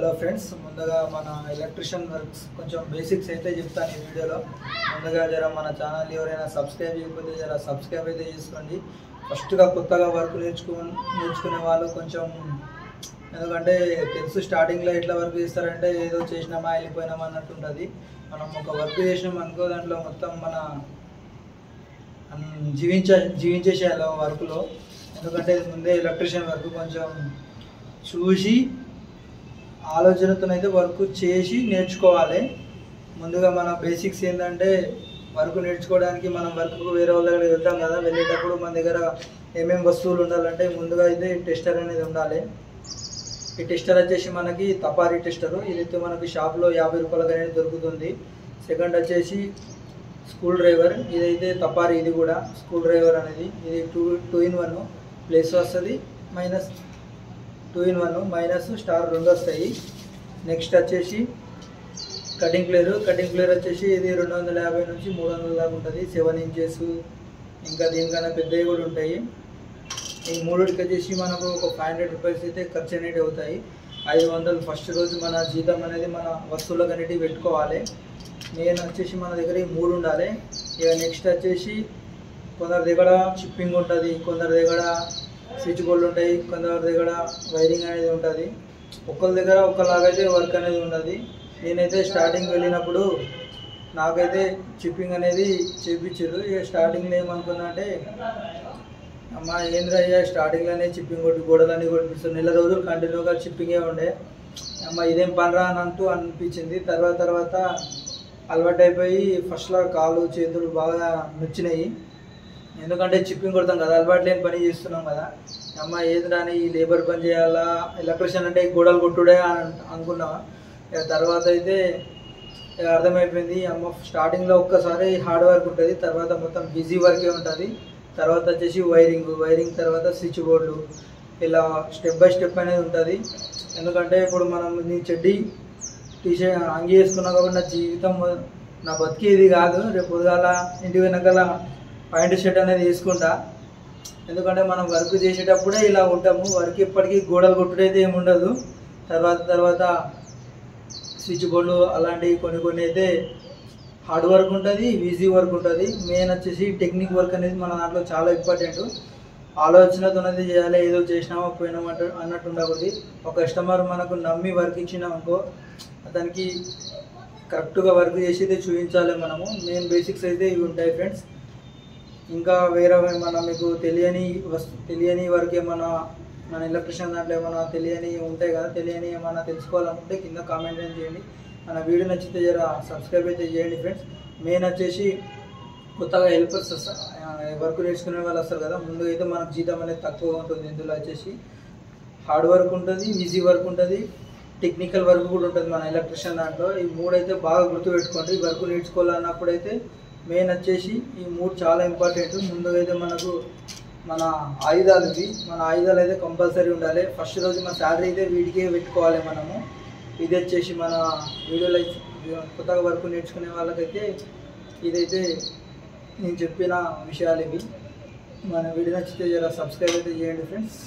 Hello friends, ముందుగా మన electrician works కొంచెం బేసిక్స్ అయితే చెప్తాను ఈ వీడియోలో. ముందుగా జర మన ఛానల్ ఎవరైనా సబ్స్క్రైబ్ చేయకపోతే జర సబ్స్క్రైబ్ అయితే చేసుకోండి. ఫస్ట్గా కొత్తగా వర్క్ నేర్చుకునే వాళ్ళు కొంచెం, ఎందుకంటే తెలుసు స్టార్టింగ్లో ఎట్లా వర్క్ చేస్తారంటే ఏదో చేసినామా వెళ్ళిపోయినామా అన్నట్టు ఉంటుంది. మనం ఒక వర్క్ చేసినాం అనుకో, దాంట్లో మొత్తం మన జీవించేసేయాలి వర్క్లో. ఎందుకంటే ముందే ఎలక్ట్రిషియన్ వర్క్ కొంచెం చూసి ఆలోచనతోనైతే వర్క్ చేసి నేర్చుకోవాలి. ముందుగా మన బేసిక్స్ ఏంటంటే, వర్క్ నేర్చుకోవడానికి మనం వర్క్కు వేరే వాళ్ళ దగ్గర వెళ్తాం కదా, వెళ్ళేటప్పుడు మన దగ్గర ఏమేమి వస్తువులు ఉండాలంటే ముందుగా అయితే టెస్టర్ అనేది ఉండాలి. ఈ టెస్టర్ వచ్చేసి మనకి తపారీ టెస్టరు, ఇదైతే మనకి షాప్లో 50 రూపాయలకి అనేది దొరుకుతుంది. సెకండ్ వచ్చేసి స్క్రూ డ్రైవర్, ఇదైతే తపారీ, ఇది కూడా స్క్రూ డ్రైవర్ అనేది. ఇది 2 in 1 ప్లస్ వస్తుంది, -2 in 1 మైనస్ స్టార్ 2 వస్తాయి. నెక్స్ట్ వచ్చేసి కటింగ్ ప్లేయర్ వచ్చేసి ఇది 250 నుంచి 300 దాకా ఉంటుంది. 7 inches, ఇంకా దీనికన్నా పెద్దవి కూడా ఉంటాయి. ఈ మూడుకి వచ్చేసి మనకు ఒక 500 రూపీస్ అయితే ఖర్చు అనేవి అవుతాయి. 500 ఫస్ట్ రోజు మన జీతం అనేది మన వస్తువులకు అనేవి పెట్టుకోవాలి. మెయిన్ వచ్చేసి మన దగ్గర ఈ 3 ఉండాలి. ఇక నెక్స్ట్ వచ్చేసి కొందరి దగ్గర చిప్పింగ్ ఉంటుంది, కొందరి దగ్గర స్విచ్ బోర్డులు ఉంటాయి, కొందరి దగ్గర వైరింగ్ అనేది ఉంటుంది. ఒకరి దగ్గర ఒకలాగైతే వర్క్ అనేది ఉండదు. నేనైతే స్టార్టింగ్ వెళ్ళినప్పుడు నాకైతే చిప్పింగ్ అనేది చేయించారు. ఇక స్టార్టింగ్లో ఏమనుకున్నా అంటే, అమ్మ ఏంద్ర అయ్యా స్టార్టింగ్లోనే చిప్పింగ్ కొట్టి గోడలన్నీ కొట్టిపిస్తుంది, నెల రోజులు కంటిన్యూగా చిప్పింగే ఉండే, అమ్మ ఇదేం పనిరా అని అంటూ అనిపించింది. తర్వాత అలవాటు అయిపోయి ఫస్ట్లో కాళ్ళు చేతులు బాగా నొచ్చినాయి. ఎందుకంటే చిప్పింగ్ కొడతాం కదా, అలవాటు లేని పని చేస్తున్నాం కదా. అమ్మ ఏది రాని ఈ లేబర్ పని చేయాలా, ఎలక్ట్రిషియన్ అంటే గోడలు కొట్టుడే అని అనుకున్నా. తర్వాత అయితే అర్థమైపోయింది. అమ్మ స్టార్టింగ్లో ఒక్కసారి హార్డ్ వర్క్ ఉంటుంది, తర్వాత మొత్తం బిజీ వర్కే ఉంటుంది. తర్వాత వచ్చేసి వైరింగ్ తర్వాత స్విచ్ బోర్డులు, ఇలా స్టెప్ బై స్టెప్ అనేది ఉంటుంది. ఎందుకంటే ఇప్పుడు మనం నీ చెడ్డీ టీషర్ట్ అంగి వేసుకున్నాం కాబట్టి నా జీవితం, నా బతికి ఇది కాదు. రేపు పొద్దుగాల ఇంటి వెనకాల ప్యాంటు షర్ట్ అనేది వేసుకుంటా. ఎందుకంటే మనం వర్క్ చేసేటప్పుడే ఇలా ఉంటాము. వర్క్ ఎప్పటికీ గోడలు కొట్టుడైతే ఏమి ఉండదు. తర్వాత స్విచ్ బోర్డులు అలాంటివి కొన్ని అయితే హార్డ్ వర్క్ ఉంటుంది, ఈజీ వర్క్ ఉంటుంది. మెయిన్ వచ్చేసి టెక్నిక్ వర్క్ అనేది మన దాంట్లో చాలా ఇంపార్టెంట్. ఆలోచనతోనది చేయాలి, ఏదో చేసినామా పోయినామా అన్నట్టు ఉండకూడదు. ఒక కస్టమర్ మనకు నమ్మి వర్క్ ఇచ్చినామనుకో, అతనికి కరెక్ట్గా వర్క్ చేసి చూపించాలి మనము. మెయిన్ బేసిక్స్ అయితే ఇవి ఉంటాయి ఫ్రెండ్స్. ఇంకా వేరే ఏమన్నా మీకు తెలియని వర్క్ ఏమన్నా మన ఎలక్ట్రిషియన్ దాంట్లో ఏమైనా తెలియని ఉంటాయి కదా, తెలియని ఏమైనా తెలుసుకోవాలనుకుంటే కింద కామెంట్ చేయండి. మన వీడియో నచ్చితే జర సబ్స్క్రైబ్ అయితే చేయండి ఫ్రెండ్స్. మెయిన్ వచ్చేసి కొత్తగా హెల్పర్స్ వర్క్ నేర్చుకునే వాళ్ళు వస్తారు కదా, ముందు అయితే మనకు జీతం అనేది తక్కువ ఉంటుంది. ఇందులో వచ్చేసి హార్డ్ వర్క్ ఉంటుంది, ఈజీ వర్క్ ఉంటుంది, టెక్నికల్ వర్క్ కూడా ఉంటుంది మన ఎలక్ట్రిషియన్ దాంట్లో. ఈ 3 అయితే బాగా గుర్తుపెట్టుకోండి. వర్క్ నేర్చుకోవాలన్నప్పుడు అయితే మెయిన్ వచ్చేసి ఈ 3 చాలా ఇంపార్టెంట్. ముందుగా అయితే మనకు మన ఆయుధాలు అయితే కంపల్సరీ ఉండాలి. ఫస్ట్ రోజు మన శాలరీ అయితే వీటికే పెట్టుకోవాలి మనము. ఇది వచ్చేసి మన వీడియోలో కొత్తగా వర్క్ నేర్చుకునే వాళ్ళకైతే ఇదైతే నేను చెప్పిన విషయాలు ఇవి. మన వీడియో నచ్చితే జర సబ్స్క్రైబ్ అయితే చేయండి ఫ్రెండ్స్.